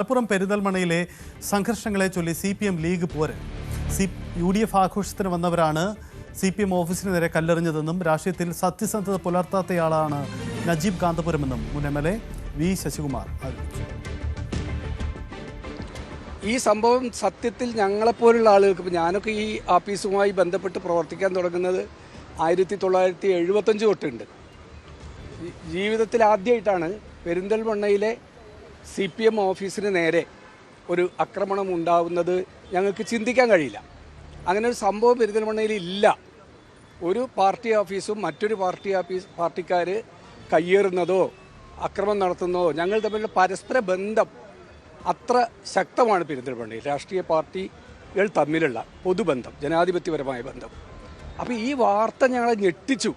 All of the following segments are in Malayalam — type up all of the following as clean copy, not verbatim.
മലപ്പുറം പെരിന്തൽമണ്ണയിലെ സംഘർഷങ്ങളെ ചൊല്ലി CPM ലീഗ് പോര്. UDF ആഘോഷത്തിന് വന്നവരാണ് CPM ഓഫീസിന് നേരെ കല്ലെറിഞ്ഞതെന്നും രാഷ്ട്രീയത്തിൽ സത്യസന്ധത പുലർത്താത്തയാളാണ് നജീബ് കാന്തപുരമെന്നും മുൻ MLA വി ശശികുമാർ ആരോപിച്ചു. ഈ സംഭവം സത്യത്തിൽ ഞങ്ങളെപ്പോലുള്ള ആളുകൾക്ക്, ഇപ്പോൾ ഞാനൊക്കെ ഈ ആഫീസുമായി ബന്ധപ്പെട്ട് പ്രവർത്തിക്കാൻ തുടങ്ങുന്നത് 1975 തൊട്ടുണ്ട്. ജീവിതത്തിൽ ആദ്യമായിട്ടാണ് പെരിന്തൽമണ്ണയിലെ CPM ഓഫീസിന് നേരെ ഒരു ആക്രമണം ഉണ്ടാവുന്നത്. ഞങ്ങൾക്ക് ചിന്തിക്കാൻ കഴിയില്ല. അങ്ങനെ ഒരു സംഭവം പെരിന്തൽമണ്ണയിൽ ഇല്ല. ഒരു പാർട്ടി ഓഫീസും മറ്റൊരു പാർട്ടിക്കാർ കയ്യേറുന്നതോ അക്രമം നടത്തുന്നതോ, ഞങ്ങൾ തമ്മിലുള്ള പരസ്പര ബന്ധം അത്ര ശക്തമാണ് പെരിന്തൽമണ്ണയിൽ. രാഷ്ട്രീയ പാർട്ടികൾ തമ്മിലുള്ള പൊതുബന്ധം, ജനാധിപത്യപരമായ ബന്ധം. അപ്പോൾ ഈ വാർത്ത ഞങ്ങളെ ഞെട്ടിച്ചു.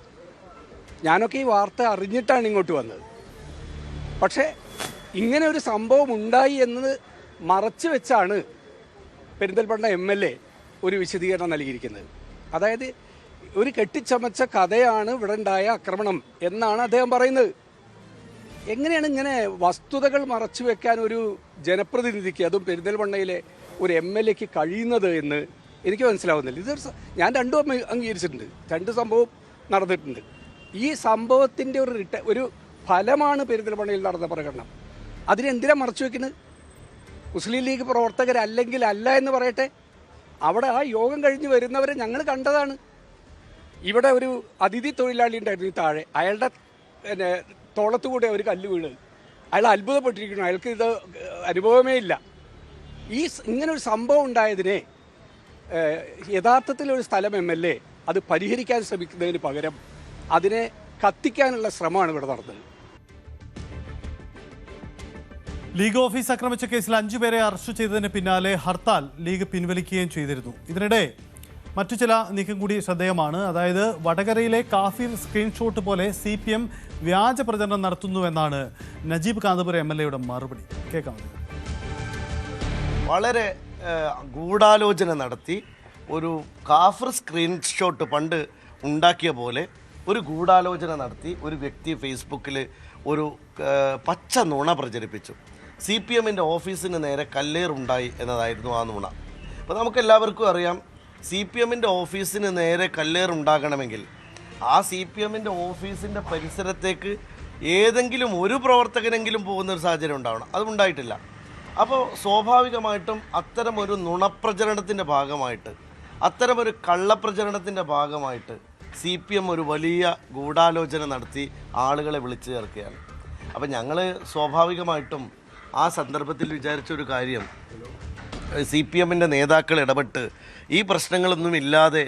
ഞാനൊക്കെ ഈ വാർത്ത അറിഞ്ഞിട്ടാണ് ഇങ്ങോട്ട് വന്നത്. പക്ഷേ ഇങ്ങനെ ഒരു സംഭവം ഉണ്ടായി എന്നത് മറച്ചു വെച്ചാണ് പെരിന്തൽമണ്ണ MLA ഒരു വിശദീകരണം നൽകിയിരിക്കുന്നത്. അതായത് ഒരു കെട്ടിച്ചമച്ച കഥയാണ് ഇവിടെ ഉണ്ടായ ആക്രമണം എന്നാണ് അദ്ദേഹം പറയുന്നത്. എങ്ങനെയാണ് ഇങ്ങനെ വസ്തുതകൾ മറച്ചു വെക്കാൻ ഒരു ജനപ്രതിനിധിക്ക്, അതും പെരിന്തൽമണ്ണയിലെ ഒരു MLAക്ക് കഴിയുന്നത് എന്ന് എനിക്ക് മനസ്സിലാവുന്നില്ല. ഞാൻ രണ്ടും അംഗീകരിച്ചിട്ടുണ്ട്. രണ്ട് സംഭവം നടന്നിട്ടുണ്ട്. ഈ സംഭവത്തിൻ്റെ ഒരു ഫലമാണ് പെരിന്തൽമണ്ണയിൽ നടന്ന പ്രകടനം. അതിനെന്തിനാ മറച്ചു വെക്കുന്നത്? മുസ്ലിം ലീഗ് പ്രവർത്തകരല്ലെങ്കിൽ അല്ല എന്ന് പറയട്ടെ. അവിടെ ആ യോഗം കഴിഞ്ഞ് വരുന്നവരെ ഞങ്ങൾ കണ്ടതാണ്. ഇവിടെ ഒരു അതിഥി തൊഴിലാളി ഉണ്ടായിരുന്നു ഈ താഴെ. അയാളുടെ തോളത്തുകൂടെ ഒരു കല്ല് വീണ് അയാൾ അത്ഭുതപ്പെട്ടിരിക്കുന്നു. അയാൾക്ക് ഇത് അനുഭവമേ ഇല്ല. ഇങ്ങനൊരു സംഭവം ഉണ്ടായതിനെ യഥാർത്ഥത്തിലൊരു സ്ഥലം MLA അത് പരിഹരിക്കാൻ ശ്രമിക്കുന്നതിന് പകരം അതിനെ കത്തിക്കാനുള്ള ശ്രമമാണ് ഇവിടെ നടന്നത്. ലീഗ് ഓഫീസ് ആക്രമിച്ച കേസിൽ 5 പേരെ അറസ്റ്റ് ചെയ്തതിന് പിന്നാലെ ഹർത്താൽ ലീഗ് പിൻവലിക്കുകയും ചെയ്തിരുന്നു. ഇതിനിടെ മറ്റു ചില നീക്കം കൂടി ശ്രദ്ധേയമാണ്. അതായത് വടകരയിലെ കാഫിർ സ്ക്രീൻഷോട്ട് പോലെ CPM വ്യാജ പ്രചരണം നടത്തുന്നുവെന്നാണ് നജീബ് കാന്തപുരം MLAയുടെ മറുപടി. കേൾക്കാം. വളരെ ഗൂഢാലോചന നടത്തി ഒരു കാഫിർ സ്ക്രീൻഷോട്ട് പണ്ട് ഉണ്ടാക്കിയ പോലെ ഒരു ഗൂഢാലോചന നടത്തി ഒരു വ്യക്തി ഫേസ്ബുക്കിൽ ഒരു പച്ച നുണ പ്രചരിപ്പിച്ചു. CPMൻ്റെ ഓഫീസിന് നേരെ കല്ലേറുണ്ടായി എന്നതായിരുന്നു ആ നുണ. അപ്പോൾ നമുക്കെല്ലാവർക്കും അറിയാം, CPMൻ്റെ ഓഫീസിന് നേരെ കല്ലേറുണ്ടാകണമെങ്കിൽ ആ CPMൻ്റെ ഓഫീസിൻ്റെ പരിസരത്തേക്ക് ഏതെങ്കിലും ഒരു പ്രവർത്തകനെങ്കിലും പോകുന്നൊരു സാഹചര്യം ഉണ്ടാവണം. അതുണ്ടായിട്ടില്ല. അപ്പോൾ സ്വാഭാവികമായിട്ടും അത്തരമൊരു നുണപ്രചരണത്തിൻ്റെ ഭാഗമായിട്ട്, അത്തരമൊരു കള്ളപ്രചരണത്തിൻ്റെ ഭാഗമായിട്ട് CPM ഒരു വലിയ ഗൂഢാലോചന നടത്തി ആളുകളെ വിളിച്ചു ചേർക്കുകയാണ്. അപ്പം ഞങ്ങൾ സ്വാഭാവികമായിട്ടും ആ സന്ദർഭത്തിൽ വിചാരിച്ചൊരു കാര്യം, CPMൻ്റെ നേതാക്കൾ ഇടപെട്ട് ഈ പ്രശ്നങ്ങളൊന്നും ഇല്ലാതെ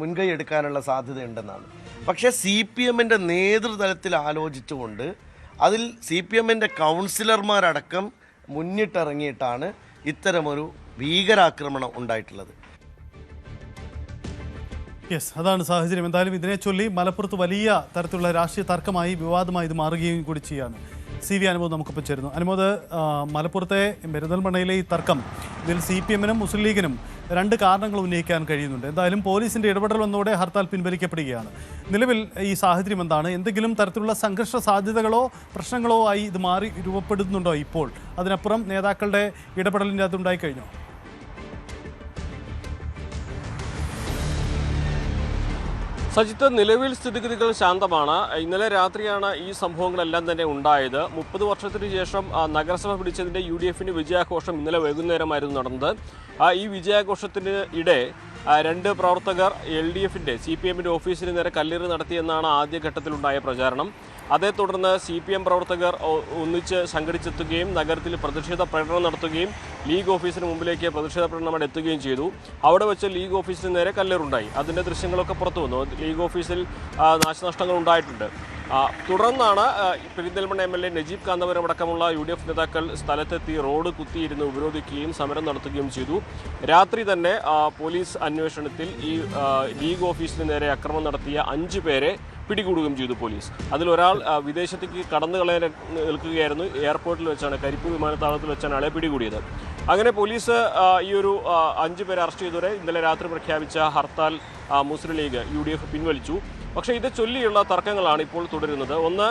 മുൻകൈ എടുക്കാനുള്ള സാധ്യതയുണ്ടെന്നാണ്. പക്ഷേ CPMൻ്റെ നേതൃതലത്തിൽ ആലോചിച്ചുകൊണ്ട് അതിൽ CPMൻ്റെ കൗൺസിലർമാരടക്കം മുന്നിട്ടിറങ്ങിയിട്ടാണ് ഇത്തരമൊരു ഭീകരാക്രമണം ഉണ്ടായിട്ടുള്ളത്. യെസ്, അതാണ് സാഹചര്യം. എന്തായാലും ഇതിനെ ചൊല്ലി മലപ്പുറത്ത് വലിയ തരത്തിലുള്ള രാഷ്ട്രീയ തർക്കമായി, വിവാദമായി ഇത് മാറുകയും കൂടി ചെയ്യാണ്. CV അനുമോദ് നമുക്കിപ്പോൾ ചേരുന്നു. അനുമോദ്, മലപ്പുറത്തെ പെരിന്തൽമണ്ണയിലെ ഈ തർക്കം, ഇതിൽ CPMനും മുസ്ലിം ലീഗിനും 2 കാരണങ്ങൾ ഉന്നയിക്കാൻ കഴിയുന്നുണ്ട്. എന്തായാലും പോലീസിൻ്റെ ഇടപെടൽ വന്നതോടെ ഹർത്താൽ പിൻവലിക്കപ്പെടുകയാണ്. നിലവിൽ ഈ സാഹചര്യം എന്താണ്? എന്തെങ്കിലും തരത്തിലുള്ള സംഘർഷ സാധ്യതകളോ പ്രശ്നങ്ങളോ ആയി ഇത് മാറി രൂപപ്പെടുന്നുണ്ടോ ഇപ്പോൾ? അതിനപ്പുറം നേതാക്കളുടെ ഇടപെടലിൻ്റെ അതുണ്ടായി കഴിഞ്ഞോ? സജിത്ത്, നിലവിൽ സ്ഥിതിഗതികൾ ശാന്തമാണ്. ഇന്നലെ രാത്രിയാണ് ഈ സംഭവങ്ങളെല്ലാം തന്നെ ഉണ്ടായത്. 30 വർഷത്തിന് ശേഷം നഗരസഭ പിടിച്ചതിൻ്റെ UDFൻ്റെ വിജയാഘോഷം ഇന്നലെ വൈകുന്നേരമായിരുന്നു നടന്നത്. ഈ വിജയാഘോഷത്തിന് ഇടെ 2 പ്രവർത്തകർ LDFൻ്റെ CPMൻ്റെ ഓഫീസിന് നേരെ കല്ലെറി നടത്തിയെന്നാണ് ആദ്യഘട്ടത്തിലുണ്ടായ പ്രചാരണം. അതേ തുടർന്ന് CPM പ്രവർത്തകർ ഒന്നിച്ച് സംഘടിച്ചെത്തുകയും നഗരത്തിൽ പ്രതിഷേധ പ്രകടനം നടത്തുകയും ലീഗ് ഓഫീസിന് മുമ്പിലേക്ക് പ്രതിഷേധ പ്രകടനം എത്തുകയും ചെയ്തു. അവിടെ വെച്ച് ലീഗ് ഓഫീസിന് നേരെ കല്ലെറുണ്ടായി. അതിൻ്റെ ദൃശ്യങ്ങളൊക്കെ പുറത്തു വന്നു. ലീഗ് ഓഫീസിൽ നാശനഷ്ടങ്ങൾ ഉണ്ടായിട്ടുണ്ട്. തുടർന്നാണ് പെരിന്തൽമണ്ണ MLA നജീബ് കാന്തപുരം അടക്കമുള്ള UDF നേതാക്കൾ സ്ഥലത്തെത്തി റോഡ് കുത്തിയിരുന്ന് ഉപരോധിക്കുകയും സമരം നടത്തുകയും ചെയ്തു. രാത്രി തന്നെ പോലീസ് അന്വേഷണത്തിൽ ഈ ലീഗ് ഓഫീസിന് നേരെ ആക്രമണം നടത്തിയ 5 പേരെ പിടികൂടുകയും ചെയ്തു പോലീസ്. അതിലൊരാൾ വിദേശത്തേക്ക് കടന്നു കളയാൻ നിൽക്കുകയായിരുന്നു. എയർപോർട്ടിൽ വെച്ചാണ്, കരിപ്പൂർ വിമാനത്താവളത്തിൽ വെച്ചാണ് ആളെ പിടികൂടിയത്. അങ്ങനെ പോലീസ് ഈ ഒരു 5 പേരെ അറസ്റ്റ് ചെയ്തവരെ ഇന്നലെ രാത്രി പ്രഖ്യാപിച്ച ഹർത്താൽ മുസ്ലിം ലീഗ് UDF പിൻവലിച്ചു. പക്ഷേ ഇത് ചൊല്ലിയുള്ള തർക്കങ്ങളാണ് ഇപ്പോൾ തുടരുന്നത്. ഒന്ന്,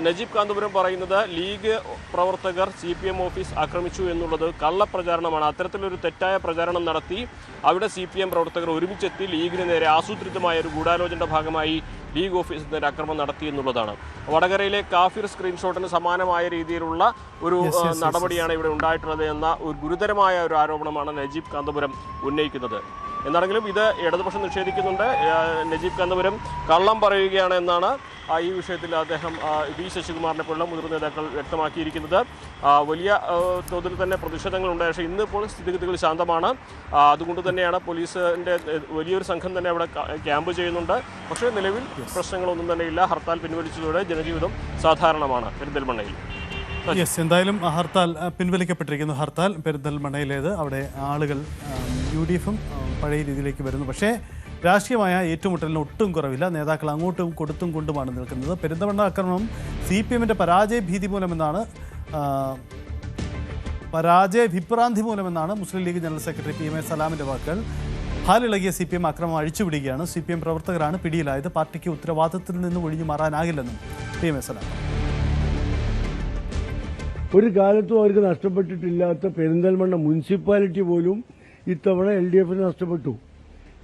നജീബ് കാന്തപുരം പറയുന്നത് ലീഗ് പ്രവർത്തകർ CPM ഓഫീസ് ആക്രമിച്ചു എന്നുള്ളത് കള്ളപ്രചാരണമാണ്. അത്തരത്തിലൊരു തെറ്റായ പ്രചാരണം നടത്തി അവിടെ CPM പ്രവർത്തകർ ഒരുമിച്ചെത്തി ലീഗിന് നേരെ ആസൂത്രിതമായ ഒരു ഗൂഢാലോചനയുടെ ഭാഗമായി ലീഗ് ഓഫീസിന് നേരെ ആക്രമണം നടത്തി എന്നുള്ളതാണ്. വടകരയിലെ കാഫിർ സ്ക്രീൻഷോട്ടിന് സമാനമായ രീതിയിലുള്ള ഒരു നടപടിയാണ് ഇവിടെ ഉണ്ടായിട്ടുള്ളത് എന്ന ഒരു ഗുരുതരമായ ഒരു ആരോപണമാണ് നജീബ് കാന്തപുരം ഉന്നയിക്കുന്നത്. എന്നാണെങ്കിലും ഇത് ഇടതുപക്ഷം നിഷേധിക്കുന്നുണ്ട്. നജീബ് കാന്തപുരം കള്ളം പറയുകയാണ് എന്നാണ് ഈ വിഷയത്തിൽ അദ്ദേഹം വി ശശികുമാറിനെ പോലുള്ള മുതിർന്ന നേതാക്കൾ വ്യക്തമാക്കിയിരിക്കുന്നത്. വലിയ തോതിൽ തന്നെ പ്രതിഷേധങ്ങളുണ്ട്. പക്ഷേ ഇന്നിപ്പോൾ സ്ഥിതിഗതികൾ ശാന്തമാണ്. അതുകൊണ്ട് തന്നെയാണ് പോലീസിൻ്റെ വലിയൊരു സംഘം തന്നെ അവിടെ ക്യാമ്പ് ചെയ്യുന്നുണ്ട്. പക്ഷേ നിലവിൽ പ്രശ്നങ്ങളൊന്നും തന്നെ ഇല്ല. ഹർത്താൽ പിൻവലിച്ചതോടെ ജനജീവിതം സാധാരണമാണ് പെരിന്തൽമണ്ണയിൽ. എന്തായാലും ഹർത്താൽ പിൻവലിക്കപ്പെട്ടിരിക്കുന്നു. ഹർത്താൽ പെരിന്തൽമണ്ണയിലേത്. അവിടെ ആളുകൾ UDF-ഉം പഴയ രീതിയിലേക്ക് വരുന്നു. പക്ഷേ രാഷ്ട്രീയമായ ഏറ്റുമുട്ടലിന് ഒട്ടും കുറവില്ല. നേതാക്കൾ അങ്ങോട്ടും കൊടുത്തും കൊണ്ടുമാണ് നിൽക്കുന്നത്. പെരിന്തൽമണ്ണ ആക്രമണം CPM-ന്റെ പരാജയ ഭീതി മൂലമെന്നാണ് പരാജയ വിഭ്രാന്തി മൂലമെന്നാണ് മുസ്ലിം ലീഗ് ജനറൽ സെക്രട്ടറി PMA സലാമിൻ്റെ വാക്കുകൾ. ഹാലിളകിയ CPM ആക്രമണം അഴിച്ചുവിടുകയാണ്. CPM പ്രവർത്തകരാണ് പിടിയിലായത്. പാർട്ടിക്ക് ഉത്തരവാദിത്തത്തിൽ നിന്ന് ഒഴിഞ്ഞു മാറാനാകില്ലെന്നും PMA സലാം. ഒരു കാലത്തും അവർക്ക് നഷ്ടപ്പെട്ടിട്ടില്ലാത്ത പെരിന്തൽമണ്ണ മുനിസിപ്പാലിറ്റി പോലും ഇത്തവണ LDF-ന് നഷ്ടപ്പെട്ടു.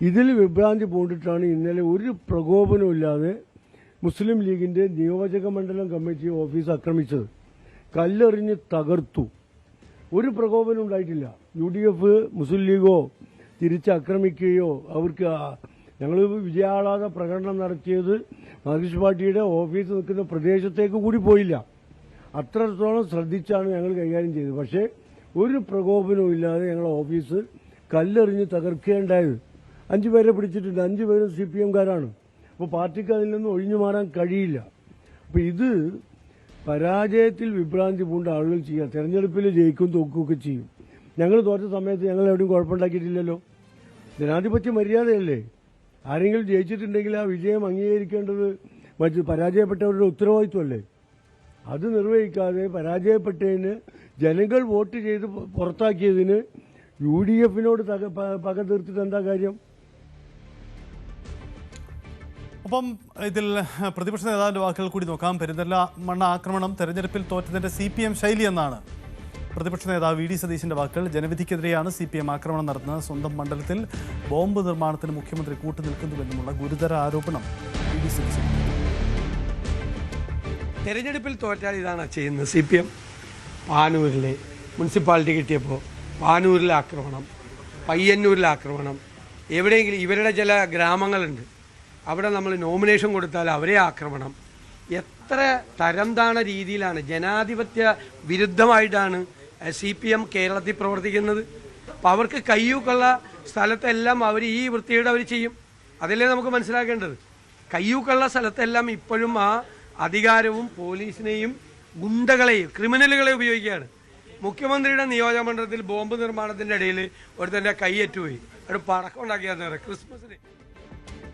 ഇതിൽ വിഭ്രാന്തി പൂണ്ടിട്ടാണ് ഇന്നലെ ഒരു പ്രകോപനമില്ലാതെ മുസ്ലിം ലീഗിന്റെ നിയോജക മണ്ഡലം കമ്മിറ്റി ഓഫീസ് ആക്രമിച്ചത്. കല്ലെറിഞ്ഞ് തകർത്തു. ഒരു പ്രകോപനം ഉണ്ടായിട്ടില്ല. UDF മുസ്ലിം ലീഗോ തിരിച്ചാക്രമിക്കുകയോ അവർക്ക് ഞങ്ങൾ വിജയാഹ്ലാദ പ്രകടനം നടത്തിയത് മാർക്സിസ്റ്റ് പാർട്ടിയുടെ ഓഫീസ് നിൽക്കുന്ന പ്രദേശത്തേക്ക് കൂടി പോയില്ല. അത്രത്തോളം ശ്രദ്ധിച്ചാണ് ഞങ്ങൾ കൈകാര്യം ചെയ്തത്. പക്ഷേ ഒരു പ്രകോപനവും ഇല്ലാതെ ഞങ്ങളുടെ ഓഫീസ് കല്ലെറിഞ്ഞ് തകർക്കുകയുണ്ടായത്. 5 പേരെ പിടിച്ചിട്ടുണ്ട്. 5 പേരും CPM-കാരാണ്. അപ്പോൾ പാർട്ടിക്ക് അതിൽ നിന്ന് ഒഴിഞ്ഞു മാറാൻ കഴിയില്ല. അപ്പോൾ ഇത് പരാജയത്തിൽ വിഭ്രാന്തി പൂണ്ട ആളുകൾ ചെയ്യുക. തെരഞ്ഞെടുപ്പിൽ ജയിക്കും തോക്കുകയൊക്കെ ചെയ്യും. ഞങ്ങൾ തോറ്റ സമയത്ത് ഞങ്ങൾ എവിടെയും കുഴപ്പമുണ്ടാക്കിയിട്ടില്ലല്ലോ. ജനാധിപത്യ മര്യാദയല്ലേ? ആരെങ്കിലും ജയിച്ചിട്ടുണ്ടെങ്കിൽ ആ വിജയം അംഗീകരിക്കേണ്ടത് മറ്റ് പരാജയപ്പെട്ടവരുടെ ഉത്തരവാദിത്വമല്ലേ? അത് നിർവഹിക്കാതെ പരാജയപ്പെട്ടതിന് ജനങ്ങൾ വോട്ട് ചെയ്ത് പുറത്താക്കിയതിന് UDF-നോട് പക തീർത്തിട്ട് എന്താ കാര്യം? ഒപ്പം ഇതിൽ പ്രതിപക്ഷ നേതാവിൻ്റെ വാക്കുകൾ കൂടി നോക്കാം. പെരിന്തൽമണ്ണ ആക്രമണം തെരഞ്ഞെടുപ്പിൽ തോറ്റതിൻ്റെ CPM ശൈലി എന്നാണ് പ്രതിപക്ഷ നേതാവ് VD സതീശൻ്റെ വാക്കുകൾ. ജനവിധിക്കെതിരെയാണ് CPM ആക്രമണം നടത്തുന്നത്. സ്വന്തം മണ്ഡലത്തിൽ ബോംബ് നിർമ്മാണത്തിന് മുഖ്യമന്ത്രി കൂട്ടുനിൽക്കുന്നുവെന്നുമുള്ള ഗുരുതര ആരോപണം VD സതീശൻ. തെരഞ്ഞെടുപ്പിൽ തോറ്റാൽ ഇതാണ് ചെയ്യുന്നത് CPM. പാനൂരിലെ മുനിസിപ്പാലിറ്റി കിട്ടിയപ്പോൾ പാനൂരിലെ ആക്രമണം, പയ്യന്നൂരിലെ ആക്രമണം, എവിടെയെങ്കിലും ഇവരുടെ ചില ഗ്രാമങ്ങളുണ്ട് അവിടെ നമ്മൾ നോമിനേഷൻ കൊടുത്താൽ അവരെ ആക്രമണം. എത്ര തരംതാണ രീതിയിലാണ് ജനാധിപത്യ വിരുദ്ധമായിട്ടാണ് CPM കേരളത്തിൽ പ്രവർത്തിക്കുന്നത്. അപ്പോൾ അവർക്ക് കയ്യൂക്കുള്ള സ്ഥലത്തെല്ലാം അവർ ഈ വൃത്തിയുടെ അവർ ചെയ്യും. അതല്ലേ നമുക്ക് മനസ്സിലാക്കേണ്ടത്. കയ്യൂക്കുള്ള സ്ഥലത്തെല്ലാം ഇപ്പോഴും ആ അധികാരവും പോലീസിനെയും ഗുണ്ടകളെയും ക്രിമിനലുകളെ ഉപയോഗിക്കുകയാണ്. മുഖ്യമന്ത്രിയുടെ നിയോജക മണ്ഡലത്തിൽ ബോംബ് നിർമ്മാണത്തിൻ്റെ ഇടയിൽ ഒരുത്തൻ്റെ കൈയേറ്റുപോയി. ഒരു പടക്കം ഉണ്ടാക്കിയാൽ ക്രിസ്മസിന്